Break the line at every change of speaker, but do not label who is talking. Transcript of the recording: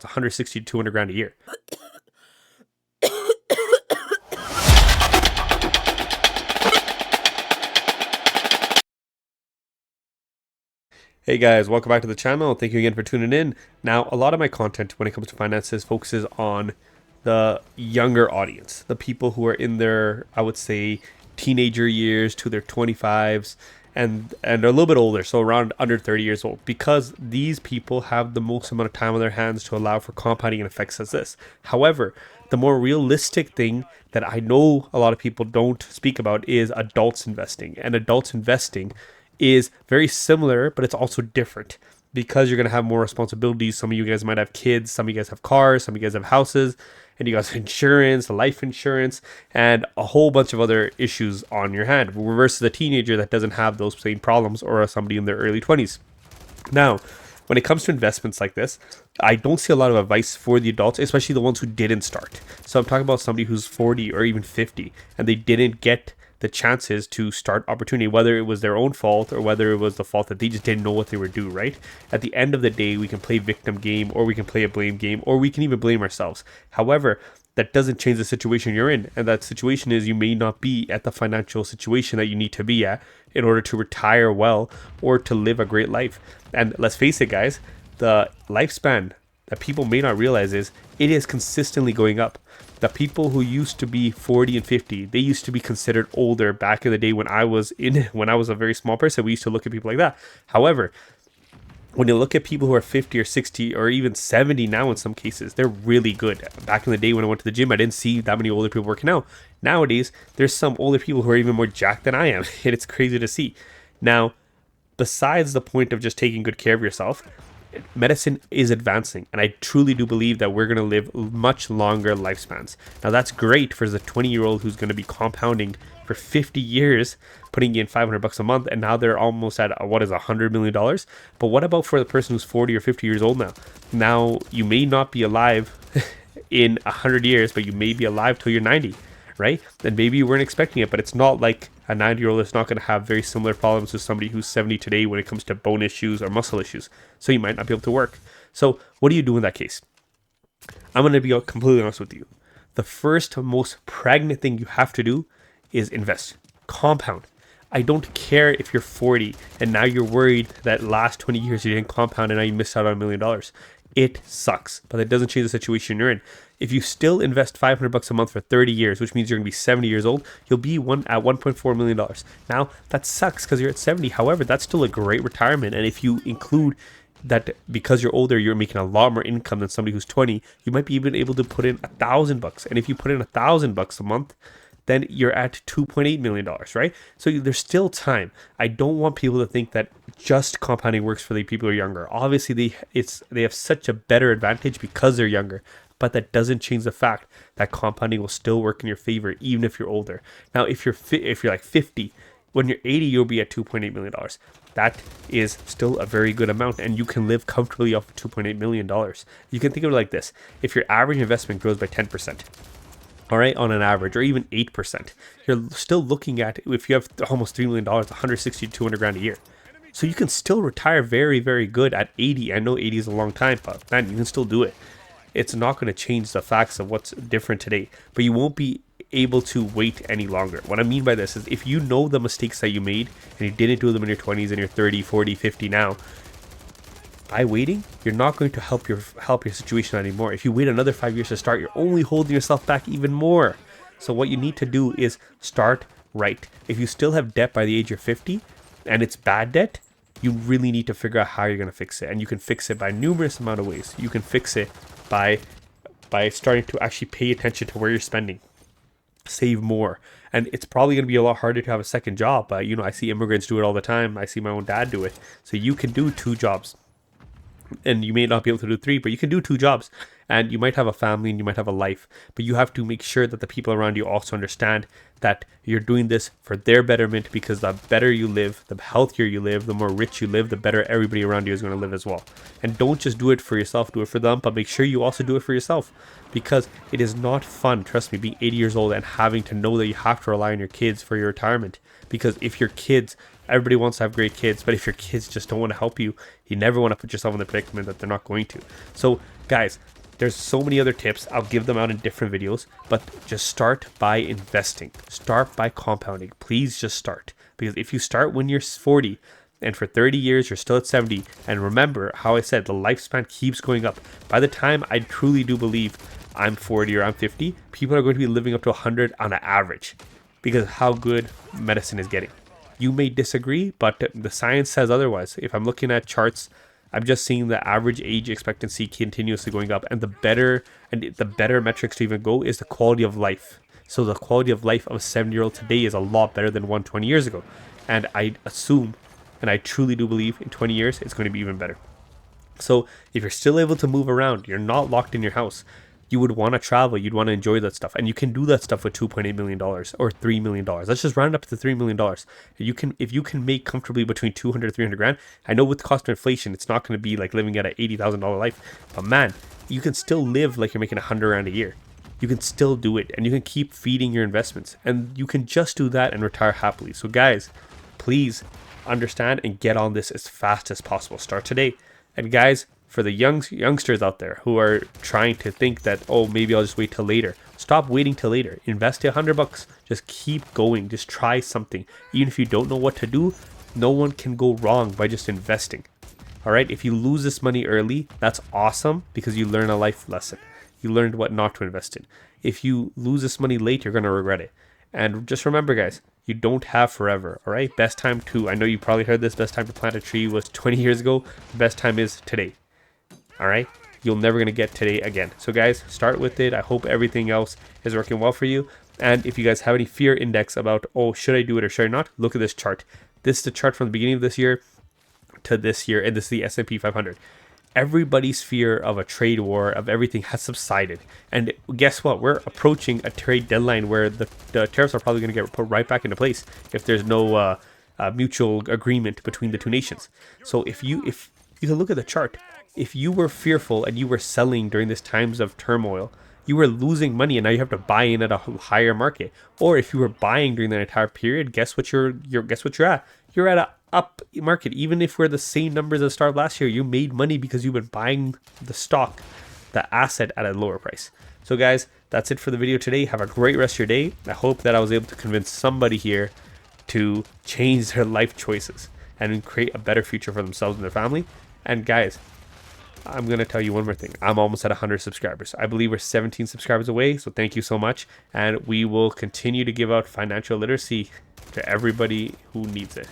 It's 160 to 200 grand a year. Hey guys, welcome back to the channel. Thank you again for tuning in. Now, a lot of my content when it comes to finances focuses on the younger audience, the people who are in their, I would say, teenager years to their 25s and are a little bit older, so around under 30 years old, because these people have the most amount of time on their hands to allow for compounding effects as this. However, the more realistic thing that I know a lot of people don't speak about is adults investing. And adults investing is very similar, but it's also different because you're going to have more responsibilities. Some of you guys might have kids, some of you guys have cars, some of you guys have houses, and you guys have insurance, life insurance, and a whole bunch of other issues on your hand versus a teenager that doesn't have those same problems, or somebody in their early 20s. Now, when it comes to investments like this, I don't see a lot of advice for the adults, especially the ones who didn't start. So I'm talking about somebody who's 40 or even 50 and they didn't get the chances to start opportunity, whether it was their own fault or whether it was the fault that they just didn't know what they were doing, right? At the end of the day, we can play victim game, or we can play a blame game, or we can even blame ourselves. However, that doesn't change the situation you're in. And that situation is you may not be at the financial situation that you need to be at in order to retire well or to live a great life. And let's face it, guys, the lifespan that people may not realize is it is consistently going up. The people who used to be 40 and 50, they used to be considered older back in the day when I was a very small person. We used to look at people like that. However, when you look at people who are 50 or 60 or even 70 now, in some cases, they're really good. Back in the day when I went to the gym, I didn't see that many older people working out. Nowadays, there's some older people who are even more jacked than I am, and it's crazy to see. Now, besides the point of just taking good care of yourself, medicine is advancing, and I truly do believe that we're going to live much longer lifespans. Now, that's great for the 20-year-old who's going to be compounding for 50 years, putting in $500 a month, and now they're almost at what is $100 million. But what about for the person who's 40 or 50 years old now? Now, you may not be alive in 100 years, but you may be alive till you're 90, right? And maybe you weren't expecting it, but it's not like a 90-year-old is not going to have very similar problems to somebody who's 70 today when it comes to bone issues or muscle issues. So you might not be able to work. So what do you do in that case? I'm going to be completely honest with you. The first most pregnant thing you have to do is invest. Compound. I don't care if you're 40 and now you're worried that last 20 years you didn't compound and now you missed out on $1 million. It sucks, but that doesn't change the situation you're in. If you still invest $500 a month for 30 years, which means you're going to be 70 years old, you'll be at $1.4 million. Now, that sucks because you're at 70. However, that's still a great retirement. And if you include that because you're older, you're making a lot more income than somebody who's 20, you might be even able to put in $1,000. And if you put in $1,000 a month, then you're at $2.8 million, right? So there's still time. I don't want people to think that just compounding works for the people who are younger. Obviously, they have such a better advantage because they're younger, but that doesn't change the fact that compounding will still work in your favor even if you're older. Now, if you're like 50, when you're 80, you'll be at $2.8 million. That is still a very good amount, and you can live comfortably off of $2.8 million. You can think of it like this. If your average investment grows by 10%, all right, on an average, or even 8%, you're still looking at, if you have almost $3 million, 160 to 200 grand a year. So you can still retire very, very good at 80. I know 80 is a long time, but man, you can still do it. It's not going to change the facts of what's different today, but you won't be able to wait any longer. What I mean by this is if you know the mistakes that you made and you didn't do them in your 20s and you're 30, 40, 50 now, by waiting, you're not going to help your situation anymore. If you wait another 5 years to start, you're only holding yourself back even more. So what you need to do is start right. If you still have debt by the age of 50 and it's bad debt, you really need to figure out how you're going to fix it. And you can fix it by numerous amount of ways. You can fix it by starting to actually pay attention to where you're spending. Save more. And it's probably going to be a lot harder to have a second job, but I see immigrants do it all the time. I see my own dad do it. So you can do 2 jobs. And you may not be able to do 3, but you can do 2 jobs, and you might have a family and you might have a life, but you have to make sure that the people around you also understand that you're doing this for their betterment, because the better you live, the healthier you live, the more rich you live, the better everybody around you is going to live as well. And don't just do it for yourself, do it for them, but make sure you also do it for yourself, because it is not fun, trust me, being 80 years old and having to know that you have to rely on your kids for your retirement. Because if your kids Everybody wants to have great kids, but if your kids just don't want to help you, you never want to put yourself in the predicament that they're not going to. So guys, there's so many other tips. I'll give them out in different videos, but just start by investing. Start by compounding. Please just start. Because if you start when you're 40 and for 30 years, you're still at 70. And remember how I said the lifespan keeps going up. By the time I truly do believe I'm 40 or I'm 50, people are going to be living up to 100 on an average because of how good medicine is getting. You may disagree, but the science says otherwise. If I'm looking at charts, I'm just seeing the average age expectancy continuously going up, and the better metrics to even go is the quality of life. So the quality of life of a 70-year-old today is a lot better than one 20 years ago. And I assume, and I truly do believe in 20 years, it's going to be even better. So if you're still able to move around, you're not locked in your house, you would want to travel, you'd want to enjoy that stuff. And you can do that stuff with $2.8 million or $3 million. Let's just round up to $3 million. If you can make comfortably between 200 to 300 grand, I know with the cost of inflation, it's not going to be like living at an $80,000 life, but man, you can still live like you're making 100 grand a year. You can still do it, and you can keep feeding your investments, and you can just do that and retire happily. So guys, please understand and get on this as fast as possible. Start today. And guys, for the youngsters out there who are trying to think that, oh, maybe I'll just wait till later. Stop waiting till later. Invest $100. Just keep going. Just try something. Even if you don't know what to do, no one can go wrong by just investing. All right. If you lose this money early, that's awesome because you learn a life lesson. You learned what not to invest in. If you lose this money late, you're going to regret it. And just remember, guys, you don't have forever. All right. Best time I know you probably heard this. Best time to plant a tree was 20 years ago. The best time is today. All right, you're never going to get today again. So guys, start with it. I hope everything else is working well for you. And if you guys have any fear index about, oh, should I do it or should I not? Look at this chart. This is the chart from the beginning of this year to this year, and this is the S&P 500. Everybody's fear of a trade war, of everything, has subsided. And guess what? We're approaching a trade deadline where the tariffs are probably going to get put right back into place if there's no mutual agreement between the two nations. So if you can look at the chart, if you were fearful and you were selling during these times of turmoil, you were losing money, and now you have to buy in at a higher market. Or if you were buying during that entire period, guess what you're at? You're at a up market. Even if we're the same numbers at the start of last year, you made money because you've been buying the stock, the asset, at a lower price. So guys, that's it for the video today. Have a great rest of your day. I hope that I was able to convince somebody here to change their life choices and create a better future for themselves and their family. And guys, I'm going to tell you one more thing. I'm almost at 100 subscribers. I believe we're 17 subscribers away. So thank you so much. And we will continue to give out financial literacy to everybody who needs it.